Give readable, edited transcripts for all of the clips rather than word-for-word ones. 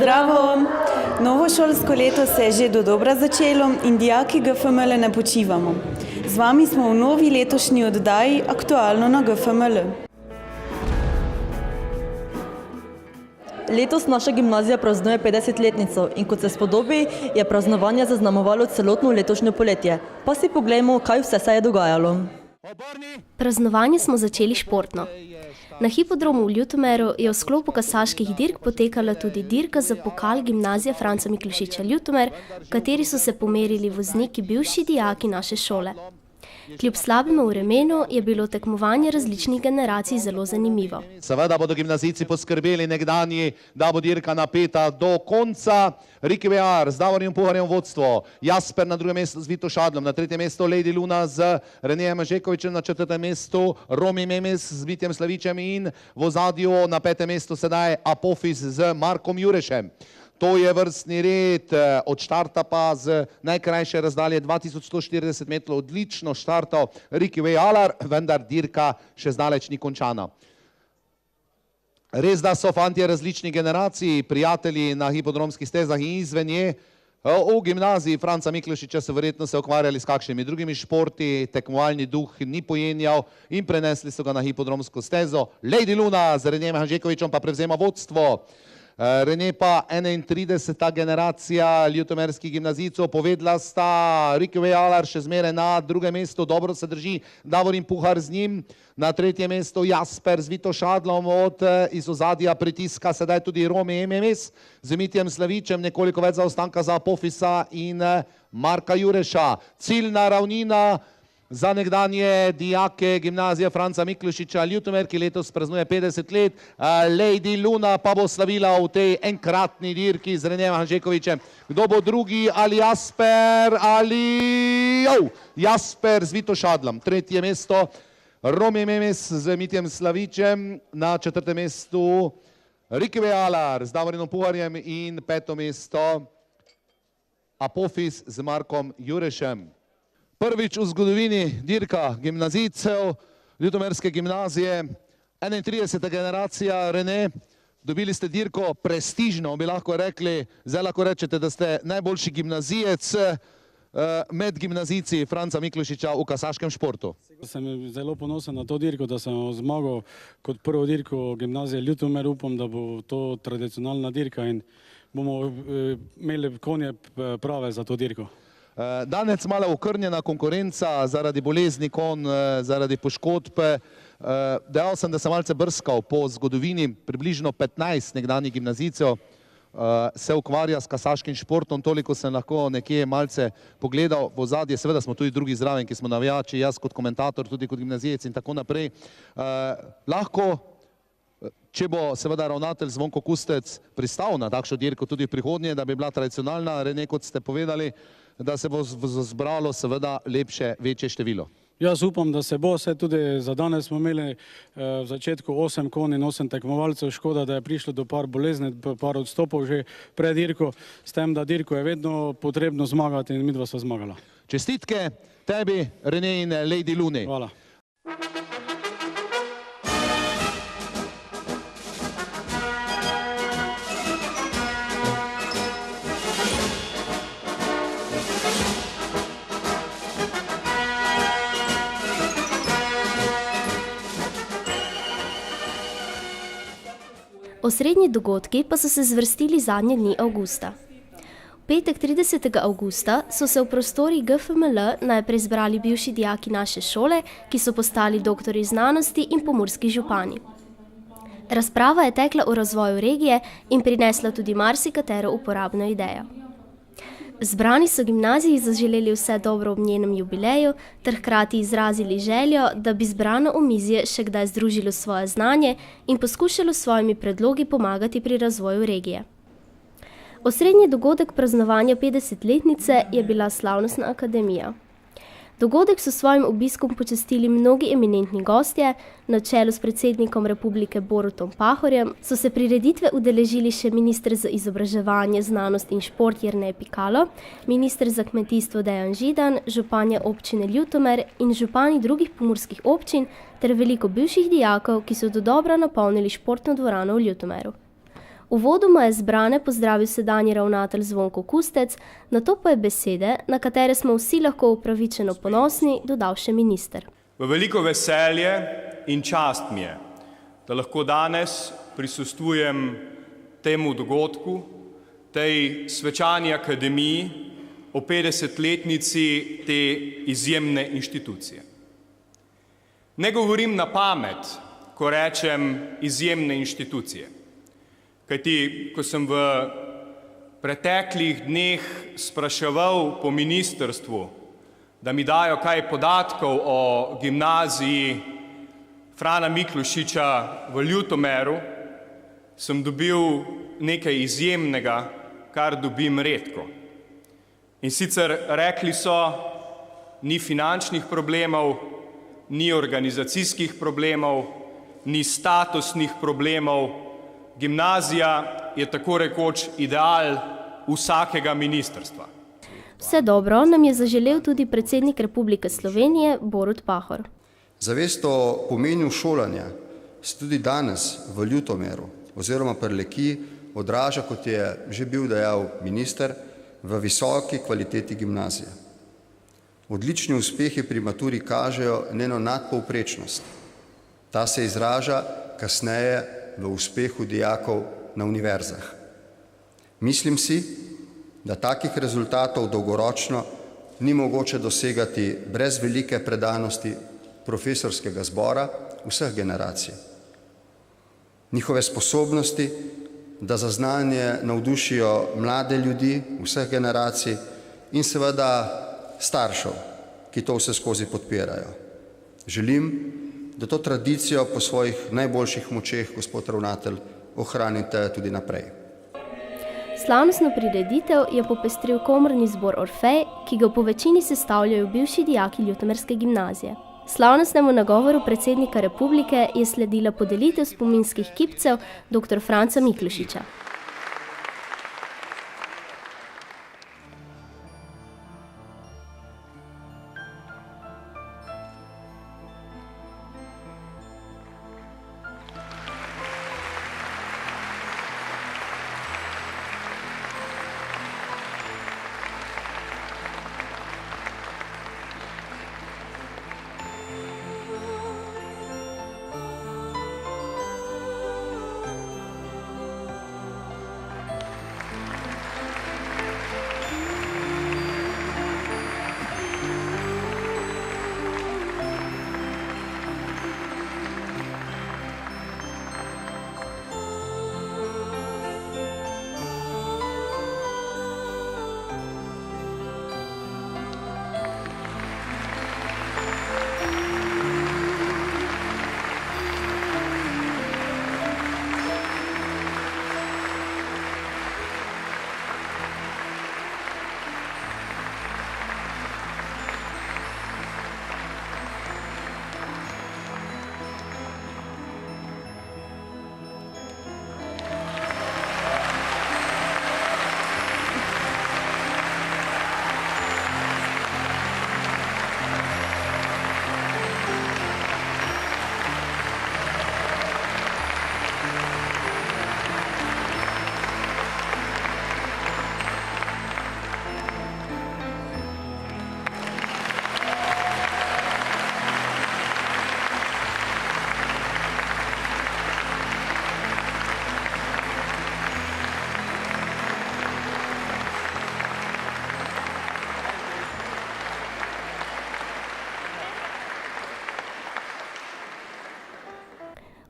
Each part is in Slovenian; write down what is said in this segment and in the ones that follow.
Zdravo! Novo šolsko leto se je že dodobra začelo in dijaki GFML ne počivamo. Z vami smo v novi letošnji oddaji Aktualno na GFML. Letos naša gimnazija praznuje 50-letnico in kot se spodobi, je praznovanje zaznamovalo celotno letošnje poletje. Pa si poglejmo, kaj vse se je dogajalo. Praznovanje smo začeli športno. Na hipodromu v Ljutomeru je v sklopu kasaških dirk potekala tudi dirka za pokal gimnazije Franca Miklošiča Ljutomer, v kateri so se pomerili vozniki bivši dijaki naše šole. Kljub slabemu vremenu je bilo tekmovanje različnih generacij zelo zanimivo. Seveda bodo gimnazijci poskrbeli nekdanji, da bo dirka napeta do konca. Riki Vejar z Davorjem Puharjem vodstvo, Jasper na drugem mestu z Vito Šadlom, na tretjem mestu Lady Luna z Renejem Žekovičem, na četrtem mestu Romi Memes z Vitjem Slavičem in v ozadju na petem mestu sedaj Apofis z Markom Jurešem. To je vrstni red, od štarta pa z najkrajše razdalje 2140 metrov odlično štartal Riki Vejalar, vendar dirka še zdaleč ni končana. Res, da so fantje različnih generacij, prijatelji na hipodromskih stezah in izven nje. V gimnaziji Franca Miklošiča so verjetno se ukvarjali s kakšnimi drugimi športi, tekmovalni duh ni pojenjal in prenesli so ga na hipodromsko stezo. Lady Luna z Renejem Hanžekovičem pa prevzema vodstvo. Rene pa 31. generacija ljutomerskih gimnazijcev, povedala sta Riki Vejalar še zmeraj na drugem mestu, dobro se drži Davorin Puhar z njim, na tretjem mestu Jasper z Vito Šadlom, iz ozadja pritiska sedaj tudi Romi MMS z Mitjem Slavičem, nekoliko več zaostanka za Apofisa in Marka Jureša. Ciljna ravnina za nekdanje dijake gimnazije Franca Miklošiča Ljutomer, ki letos praznuje 50 let. Lady Luna pa bo slavila v tej enkratni dirki z Renejem Hanžekovičem. Kdo bo drugi, ali Jasper, ali Jasper z Vito Šadlom. Tretje mesto Romi Memes z Mitjem Slavičem, na četrtem mestu Riki Vejalar z Davorinom Puharjem in peto mesto Apofis z Markom Jurešem. Prvič v zgodovini dirka gimnazijcev Ljutomerske gimnazije, 31. generacija. Rene, dobili ste dirko prestižno, bi lahko rekli, zdaj lahko rečete, da ste najboljši gimnazijec med gimnazijci Franca Miklošiča v kasaškem športu. Sem zelo ponosen na to dirko, da sem zmagal kot prvo dirko gimnazije Ljutomer. Upam, da bo to tradicionalna dirka in bomo imeli konje prave za to dirko. Danes malo okrnjena konkurenca zaradi bolezni konj, zaradi poškodb. Dejal sem, da sem malce brskal po zgodovini, približno 15 nekdanjih gimnazijcev se ukvarja s kasaškim športom, toliko sem lahko nekje malce pogledal v ozadje. Seveda smo tudi drugi zraven, ki smo navijači, jaz kot komentator, tudi kot gimnazijec in tako naprej. Lahko, če bo seveda ravnatelj Zvonko Kustec pristal na takšno dirko tudi v prihodnje, da bi bila tradicionalna, Rene, kot ste povedali, da se bo zbralo seveda lepše, večje število. Jaz upam, da se bo, vse tudi za danes smo imeli v začetku 8 konj in 8 tekmovalcev, škoda, da je prišlo do par bolezni, par odstopov že pred dirko, s tem, da dirko je vedno potrebno zmagati in midva sva zmagala. Čestitke tebi, Rene in Lady Luni. Hvala. Osrednji dogodki pa so se zvrstili zadnje dni avgusta. V petek 30. avgusta so se v prostorih GFML najprej zbrali bivši dijaki naše šole, ki so postali doktorji znanosti in pomurski župani. Razprava je tekla o razvoju regije in prinesla tudi marsikatero uporabno idejo. Zbrani so gimnaziji zaželeli vse dobro ob njenem jubileju ter hkrati izrazili željo, da bi zbrano omizje še kdaj združilo svoje znanje in poskušalo s svojimi predlogi pomagati pri razvoju regije. Osrednji dogodek praznovanja 50-letnice je bila slavnostna akademija. Dogodek so s svojim obiskom počastili mnogi eminentni gostje, na čelu s predsednikom republike Borutom Pahorjem so se prireditve udeležili še minister za izobraževanje, znanost in šport Jernej Pikalo, minister za kmetijstvo Dejan Židan, županja občine Ljutomer in župani drugih pomurskih občin ter veliko bivših dijakov, ki so dodobra napolnili športno dvorano v Ljutomeru. Uvodoma je zbrane pozdravil sedanji ravnatelj Zvonko Kustec, nato pa je besede, na katere smo vsi lahko upravičeno ponosni, dodal še minister. V veliko veselje in čast mi je, da lahko danes prisostvujem temu dogodku, tej svečani akademiji o 50-letnici te izjemne inštitucije. Ne govorim na pamet, ko rečem izjemne inštitucije, kajti ko sem v preteklih dneh spraševal po ministrstvu, da mi dajo kaj podatkov o gimnaziji Frana Miklošiča v Ljutomeru, sem dobil nekaj izjemnega, kar dobim redko. In sicer rekli so, ni finančnih problemov, ni organizacijskih problemov, ni statusnih problemov, gimnazija je tako rekoč ideal vsakega ministrstva. Vse dobro nam je zaželel tudi predsednik Republike Slovenije Borut Pahor. Zavest o pomenu šolanja se tudi danes v Ljutomeru oziroma Prlekiji odraža, kot je že bil dejal minister, v visoki kvaliteti gimnazije. Odlični uspehi pri maturi kažejo njeno nadpovprečnost. Ta se izraža kasneje v uspehu dijakov na univerzah. Mislim si, da takih rezultatov dolgoročno ni mogoče dosegati brez velike predanosti profesorskega zbora vseh generacij. Njihove sposobnosti, da za znanje navdušijo mlade ljudi vseh generacij in seveda staršev, ki to vse skozi podpirajo. Želim, da to tradicijo po svojih najboljših močeh, gospod ravnatelj, ohranite tudi naprej. Slavnostno prireditev je popestril komorni zbor Orfej, ki ga po večini sestavljajo bivši dijaki ljutomerske gimnazije. Slavnostnemu nagovoru predsednika republike je sledila podelitev spominskih kipcev dr. Franca Miklošiča.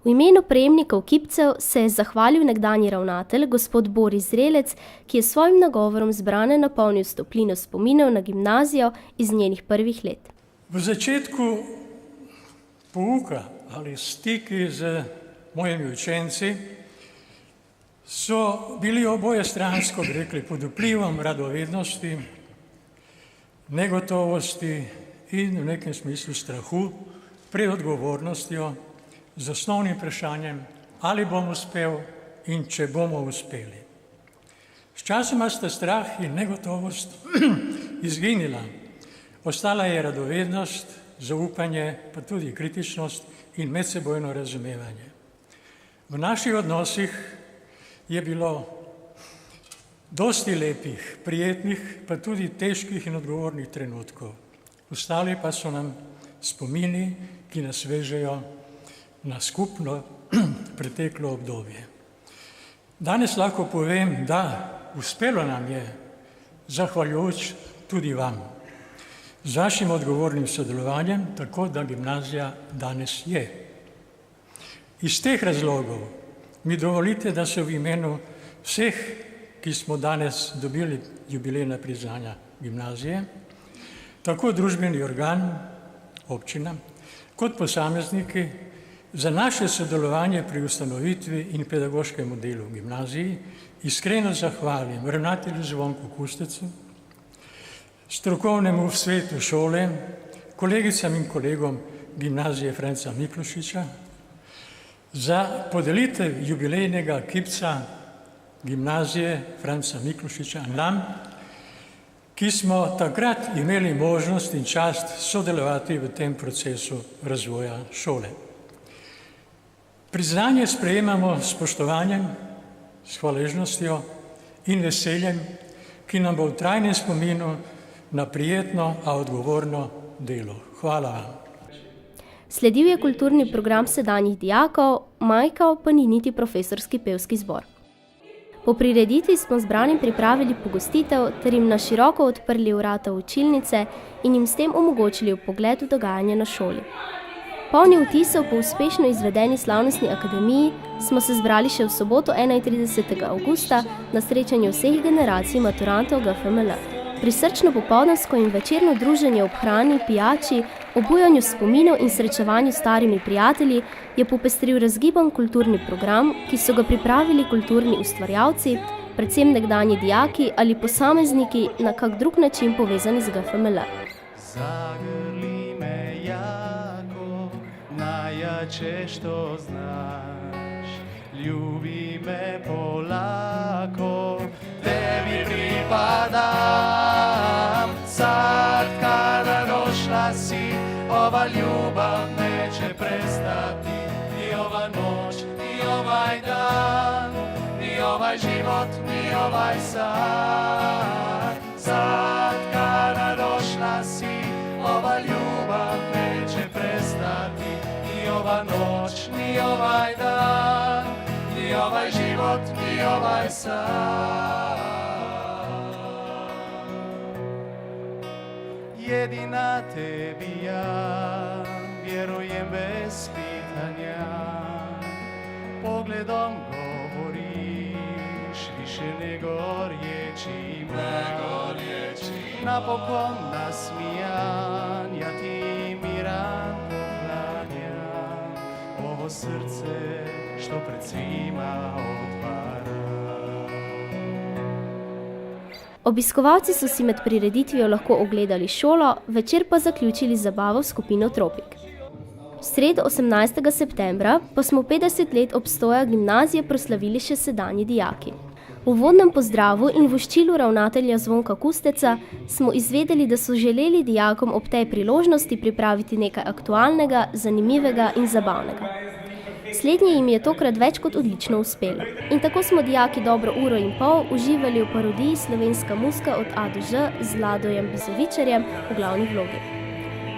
V imenu prejemnikov kipcev se je zahvalil nekdanji ravnatelj, gospod Boris Zrelec, ki je s svojim nagovorom zbrane napolnil s toplino spominov na gimnazijo iz njenih prvih let. V začetku pouka ali stiki z mojimi učenci so bili oboje stransko, bi rekli, pod vplivom radovednosti, negotovosti in v nekem smislu strahu pred odgovornostjo z osnovnim vprašanjem, ali bom uspel in če bomo uspeli. Sčasoma sta strah in negotovost izginila. Ostala je radovednost, zaupanje, pa tudi kritičnost in medsebojno razumevanje. V naših odnosih je bilo dosti lepih, prijetnih, pa tudi težkih in odgovornih trenutkov. Ostali pa so nam spomini, ki nas vežejo na skupno preteklo obdobje. Danes lahko povem, da uspelo nam je, zahvaljujoč tudi vam, z vašim odgovornim sodelovanjem, tako da gimnazija danes je. Iz teh razlogov mi dovolite, da se v imenu vseh, ki smo danes dobili jubilejna priznanja gimnazije, tako družbeni organ, občina, kot posamezniki, za naše sodelovanje pri ustanovitvi in pedagoškem delu v gimnaziji iskreno zahvalim ravnatelju Zvonku Kustecu, strokovnemu svetu šole, kolegicam in kolegom gimnazije Franca Miklošiča za podelitev jubilejnega kipca gimnazije Franca Miklošiča nam, ki smo takrat imeli možnost in čast sodelovati v tem procesu razvoja šole. Priznanje sprejemamo s spoštovanjem, s hvaležnostjo in veseljem, ki nam bo v trajnem spominu na prijetno, a odgovorno delo. Hvala vam. Sledil je kulturni program sedanjih dijakov, manjkal pa ni niti profesorski pevski zbor. Po prireditvi smo zbranim pripravili pogostitev ter jim na široko odprli vrata učilnice in jim s tem omogočili vpogled v dogajanje na šoli. Polni vtisov po uspešno izvedeni slavnostni akademiji smo se zbrali še v soboto 31. avgusta na srečanju vseh generacij maturantov GFML. Prisrčno popoldansko in večerno druženje ob hrani, pijači, obujanju spominov in srečevanju s starimi prijatelji je popestril razgiban kulturni program, ki so ga pripravili kulturni ustvarjalci, predvsem nekdanji dijaki ali posamezniki na kak drug način povezani z GFML. Zagrli me jako, najjače što znaš, ljubi me polako, tebi pripadam. Sad kada došla si, ova ljubav neće prestati, ni ova noć, ni ovaj dan, ni ovaj život, ni ovaj san. Sad kada došla si, ova ljubav neće prestati, ni ova noć, ni ovaj dan, ni ovaj život, ni ovaj san. Jedina tebi ja vjerujem bez pitanja, pogledom govoriš više nego riječima. Napokon nasmijan, ja ti miran poklanjam, ovo srce što pred svima otvara. Obiskovalci so si med prireditvijo lahko ogledali šolo, večer pa zaključili zabavo v skupino Tropik. V sredo 18. septembra pa smo 50 let obstoja gimnazije proslavili še sedanji dijaki. V uvodnem pozdravu in voščilu ravnatelja Zvonka Kusteca smo izvedeli, da so želeli dijakom ob tej priložnosti pripraviti nekaj aktualnega, zanimivega in zabavnega. Slednje jim je tokrat več kot odlično uspelo. In tako smo dijaki dobro uro in pol uživali v parodiji Slovenska muska od A do Ž z Ladojem Bizovičarjem v glavni vlogi.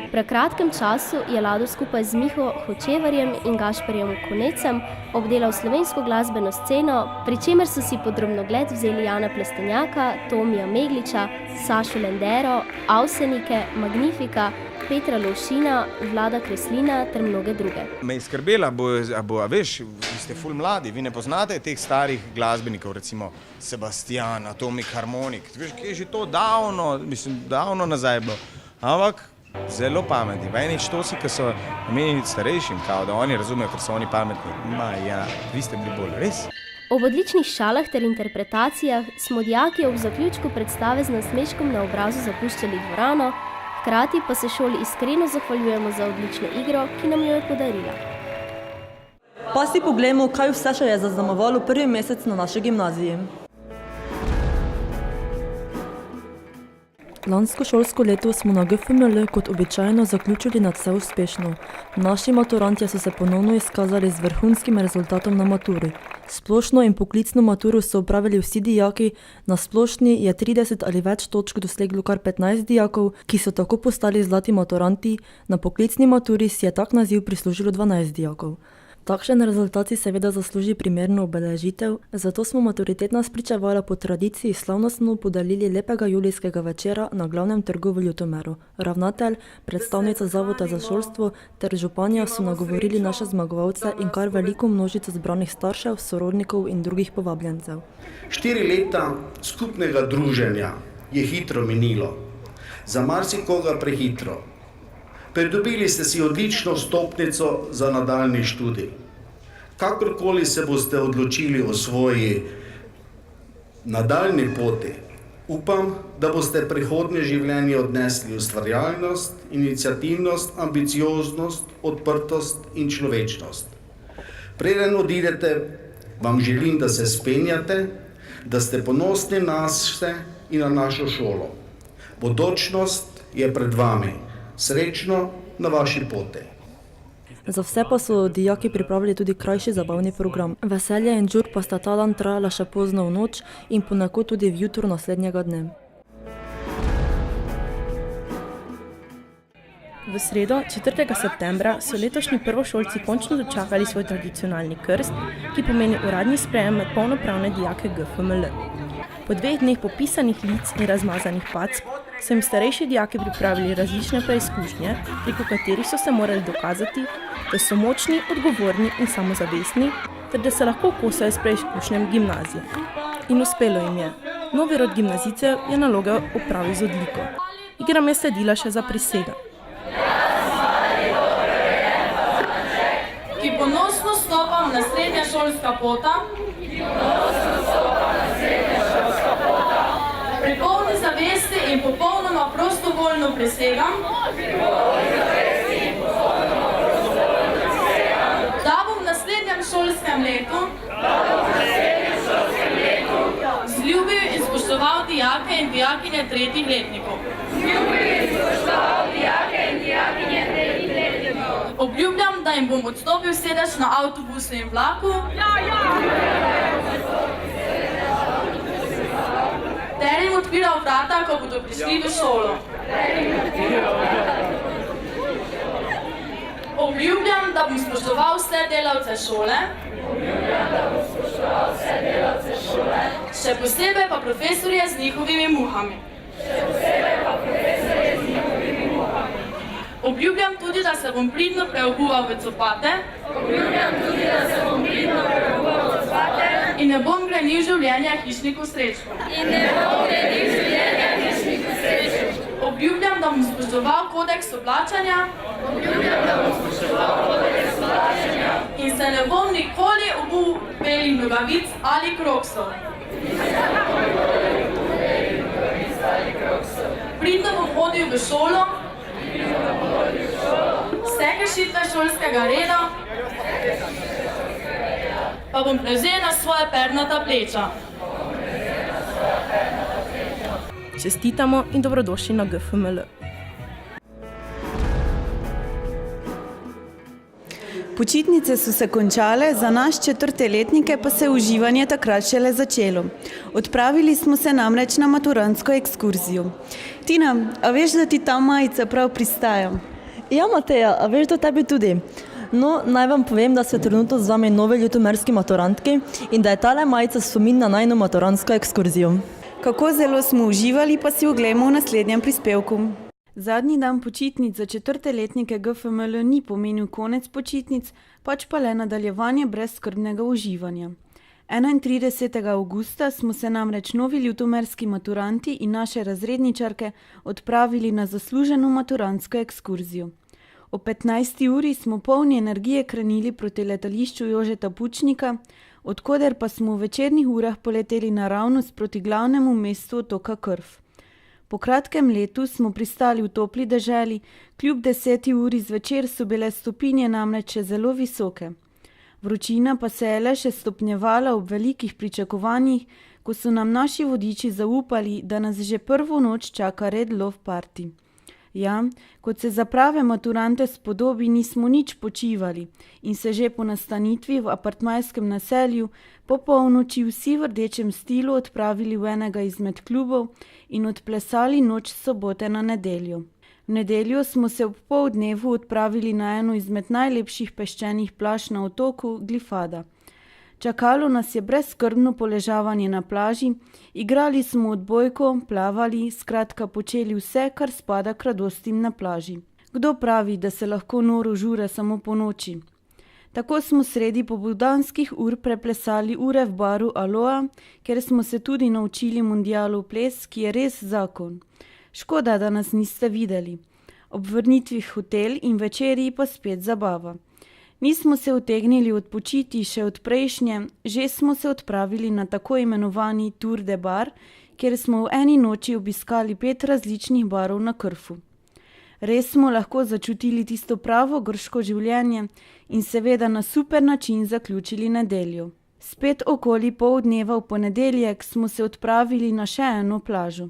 V prekratkem času je Lado skupaj z Miho Hočevarjem in Gašperjem Konecem obdelal slovensko glasbeno sceno, pri čemer so si pod drobnogled vzeli Jana Plestenjaka, Tomija Megliča, Sašo Lendero, Avsenike, Magnifika, Petra Lovšina, Vlada Kreslina ter mnoge druge. Me je skrbela, a veš, vi ste ful mladi, vi ne poznate teh starih glasbenikov, recimo Sebastian, Atomik Harmonik, veš, kje je že to davno nazaj bilo, ampak zelo pametni. V eni štosi, ki so namenjeni starejšim, kao da oni razumejo, ker so oni pametni. Vi ste bili bolj, res? Ob odličnih šalah ter interpretacijah smo dijaki ob zaključku predstave z nasmeškom na obrazu zapuščali dvorano, hkrati pa se šoli iskreno zahvaljujemo za odlično igro, ki nam jo je podarila. Pa si poglejmo, kaj vse še je zaznamovalo prvi mesec na naši gimnaziji. Lansko šolsko leto smo na GFML kot običajno zaključili nadvse uspešno. Naši maturantje so se ponovno izkazali z vrhunskim rezultatom na maturi. Splošno in poklicno maturo so opravili vsi dijaki, na splošni je 30 ali več točk doseglo kar 15 dijakov, ki so tako postali zlati maturanti, na poklicni maturi si je tak naziv prislužilo 12 dijakov. Takšen rezultat si seveda zasluži primerno obeležitev, zato smo maturitetna spričevala po tradiciji slavnostno podelili lepega julijskega večera na glavnem trgu v Ljutomeru. Ravnatelj, predstavnica Zavoda za šolstvo ter županja so nagovorili naše zmagovalce in kar veliko množico zbranih staršev, sorodnikov in drugih povabljencev. 4 leta skupnega druženja je hitro minilo, za marsikoga prehitro. Pridobili ste si odlično vstopnico za nadaljnji študij. Kakorkoli se boste odločili o svoji nadaljnji poti, upam, da boste prihodnje življenje odnesli ustvarjalnost, iniciativnost, ambicioznost, odprtost in človečnost. Preden odidete, vam želim, da se spenjate, da ste ponosni na se in na našo šolo. Bodočnost je pred vami. Srečno na vaši poti. Za vse pa so dijaki pripravili tudi krajši zabavni program. Veselje in žur pa sta ta dan trajala še pozno v noč in ponekod tudi v jutro naslednjega dne. V sredo, 4. septembra, so letošnji prvošolci končno dočakali svoj tradicionalni krst, ki pomeni uradni sprejem med polnopravne dijake GFML. Po 2 dneh popisanih lic in razmazanih pack so jim starejši dijaki pripravili različne preizkušnje, preko katerih so se morali dokazati, da so močni, odgovorni in samozavestni, ter da se lahko kosajo s preizkušnjem gimnazije. In uspelo jim je. Novi rod gimnazicev je naloge opravil z odliko. Igram je sledila še za prisega. Ki ponosno stopam na srednja šolska pota, pri polni zavesti in popolnoma prostovoljno prisegam, da bom v naslednjem šolskem letu vzljubil in spoštoval dijake in dijakinje 3. letnikov. Obljubljam, da jim bom odstopil sedež na avtobusu in vlaku, ter jim odpiral vrata, ko bodo prišli v šolo. Obljubljam, da bom spoštoval vse delavce šole, še posebej pa profesorje z njihovimi muhami. Obljubljam tudi, da se bom pridno preobuval v copate in ne bom grenil življenja hišniku Srečku. Obljubljam, da bom spoštoval kodeks oblačenja in se ne bom nikoli obul belih nogavic ali kroksov. Pridno bom hodil v šolo, vse kršitve šolskega reda pa bom prevzel na svoja pernata pleča. Čestitamo in dobrodošli na GFML. Počitnice so se končale, za nas 4. letnike pa se je uživanje takrat šele začelo. Odpravili smo se namreč na maturantsko ekskurzijo. Tina, a veš, da ti ta majica prav pristaja? Ja, Mateja, a veš, da tebi tudi? No, naj vam povem, da so trenutno z vami novi ljutomerski maturantki in da je tale majica spomin na najino maturantsko ekskurzijo. Kako zelo smo uživali, pa si oglejmo v naslednjem prispevku. Zadnji dan počitnic za 4. letnike GFML ni pomenil konec počitnic, pač pa le nadaljevanje brezskrbnega uživanja. 31. avgusta smo se namreč novi ljutomerski maturanti in naše razredničarke odpravili na zasluženo maturantsko ekskurzijo. O 15. uri smo polni energije krenili proti letališču Jožeta Pučnika, odkoder pa smo v večernih urah poleteli naravnost proti glavnemu mestu otoka Krf. Po kratkem letu smo pristali v topli deželi, kljub 10. uri zvečer so bile stopinje namreč še zelo visoke. Vročina pa se je le še stopnjevala ob velikih pričakovanjih, ko so nam naši vodiči zaupali, da nas že prvo noč čaka red love party. Ja, kot se za prave maturante spodobi, nismo nič počivali in se že po nastanitvi v apartmajskem naselju po polnoči vsi v rdečem stilu odpravili v enega izmed klubov in odplesali noč s sobote na nedeljo. V nedeljo smo se ob poldnevu odpravili na eno izmed najlepših peščenih plaž na otoku Glifada. Čakalo nas je brezskrbno poležavanje na plaži, igrali smo odbojko, plavali, skratka počeli vse, kar spada k radostim na plaži. Kdo pravi, da se lahko noro žure samo po noči? Tako smo sredi popoldanskih ur preplesali ure v baru Aloha, kjer smo se tudi naučili mundialov ples, ki je res zakon. Škoda, da nas niste videli. Ob vrnitvi v hotel in večerji pa spet zabava. Nismo se utegnili odpočiti še od prejšnje, že smo se odpravili na tako imenovani Tour de Bar, kjer smo v eni noči obiskali 5 različnih barov na Krfu. Res smo lahko začutili tisto pravo grško življenje in seveda na super način zaključili nedeljo. Spet okoli poldneva v ponedeljek smo se odpravili na še eno plažo.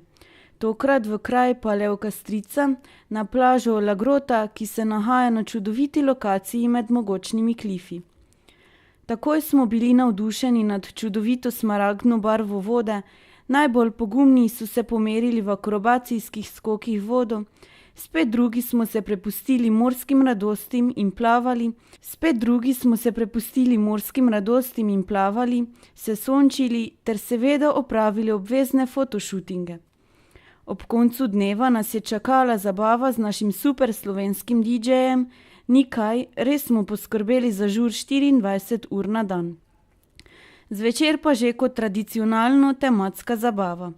Tokrat v kraj Paleokastrica, na plažo La Grota, ki se nahaja na čudoviti lokaciji med mogočnimi klifi. Takoj smo bili navdušeni nad čudovito smaragdno barvo vode, najbolj pogumni so se pomerili v akrobacijskih skokih v vodo, spet drugi smo se prepustili morskim radostim in plavali, se sončili ter seveda opravili obvezne fotoshootinge. Ob koncu dneva nas je čakala zabava z našim super slovenskim DJ-jem, ni kaj, res smo poskrbeli za žur 24 ur na dan. Zvečer pa že kot tradicionalno tematska zabava.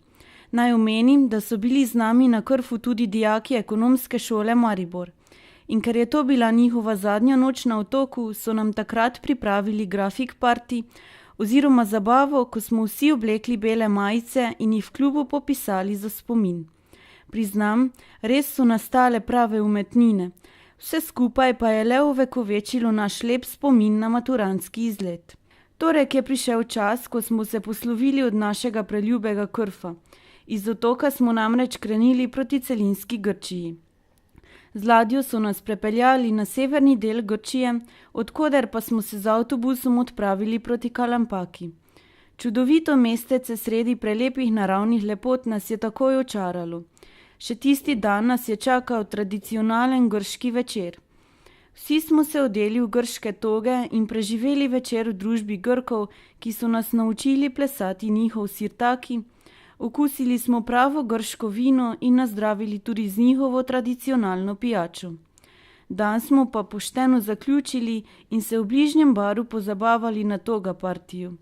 Naj omenim, da so bili z nami na Krfu tudi dijaki ekonomske šole Maribor. In ker je to bila njihova zadnja noč na otoku, so nam takrat pripravili grafik party, oziroma zabavo, ko smo vsi oblekli bele majice in jih v klubu popisali za spomin. Priznam, res so nastale prave umetnine, vse skupaj pa je le ovekovečilo naš lep spomin na maturantski izlet. Torek je prišel čas, ko smo se poslovili od našega preljubega Krfa. Iz otoka smo namreč krenili proti celinski Grčiji. Z ladjo so nas prepeljali na severni del Grčije, odkoder pa smo se z avtobusom odpravili proti Kalampaki. Čudovito mestece sredi prelepih naravnih lepot nas je takoj očaralo. Še tisti dan nas je čakal tradicionalen grški večer. Vsi smo se odeli v grške toge in preživeli večer v družbi Grkov, ki so nas naučili plesati njihov sirtaki. Okusili smo pravo grško vino in nazdravili tudi z njihovo tradicionalno pijačo. Dan smo pa pošteno zaključili in se v bližnjem baru pozabavali na toga partiju.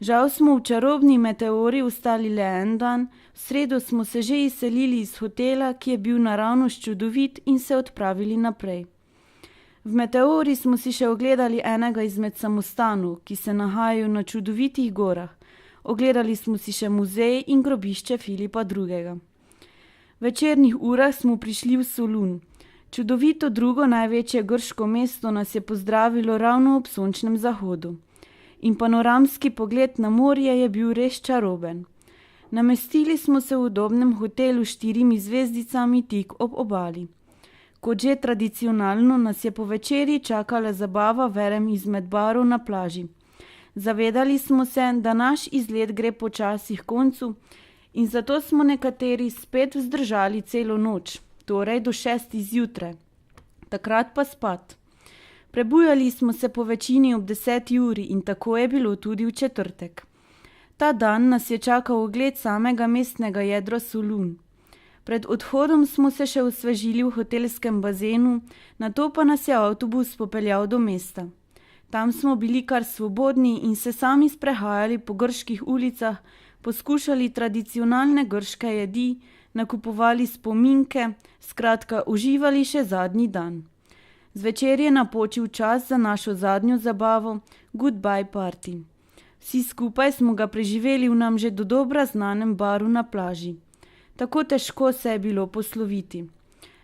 Žal smo v čarobni Meteori ostali le en dan, v sredo smo se že izselili iz hotela, ki je bil naravnost čudovit, in se odpravili naprej. V Meteori smo si še ogledali enega izmed samostanov, ki se nahajajo na čudovitih gorah. Ogledali smo si še muzej in grobišče Filipa II. V večernih urah smo prišli v Solun. Čudovito drugo največje grško mesto nas je pozdravilo ravno ob sončnem zahodu. In panoramski pogled na morje je bil res čaroben. Namestili smo se v udobnem hotelu s 4 zvezdicami tik ob obali. Kot že tradicionalno nas je po večerji čakala zabava v enem izmed barov na plaži. Zavedali smo se, da naš izlet gre počasi h koncu in zato smo nekateri spet vzdržali celo noč, torej do 6 zjutraj. Takrat pa spat. Prebujali smo se po večini ob 10 uri in tako je bilo tudi v četrtek. Ta dan nas je čakal ogled samega mestnega jedra Solun. Pred odhodom smo se še osvežili v hotelskem bazenu, nato pa nas je avtobus popeljal do mesta. Tam smo bili kar svobodni in se sami sprehajali po grških ulicah, poskušali tradicionalne grške jedi, nakupovali spominke, skratka uživali še zadnji dan. Zvečer je napočil čas za našo zadnjo zabavo, goodbye party. Vsi skupaj smo ga preživeli v nam že dodobra znanem baru na plaži. Tako težko se je bilo posloviti.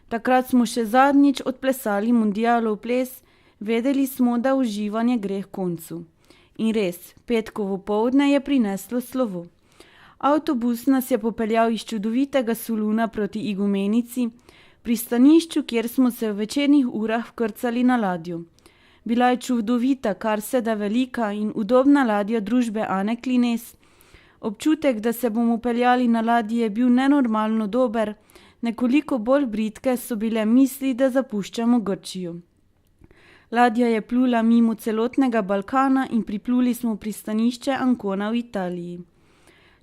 Takrat smo še zadnjič odplesali mundialov ples, vedeli smo, da uživanje gre k koncu. In res, petkovo poldne je prineslo slovo. Avtobus nas je popeljal iz čudovitega Soluna proti Igumenici, pristanišču, kjer smo se v večernih urah vkrcali na ladjo. Bila je čudovita, kar se da velika in udobna ladja družbe Ane Klines. Občutek, da se bomo peljali na ladji, je bil nenormalno dober, nekoliko bolj bridke so bile misli, da zapuščamo Grčijo. Ladja je plula mimo celotnega Balkana in pripluli smo v pristanišče Ancona v Italiji.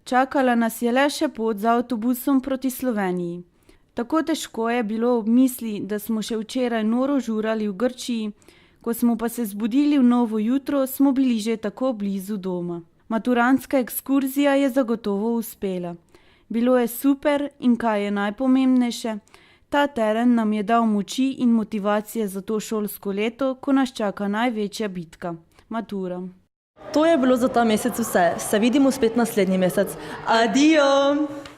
Čakala nas je le še pot z avtobusom proti Sloveniji. Tako težko je bilo ob misli, da smo še včeraj noro žurali v Grčiji, ko smo pa se zbudili v novo jutro, smo bili že tako blizu doma. Maturantska ekskurzija je zagotovo uspela. Bilo je super in kaj je najpomembnejše, ta teren nam je dal moči in motivacije za to šolsko leto, ko nas čaka največja bitka – matura. To je bilo za ta mesec vse. Se vidimo spet naslednji mesec. Adijo!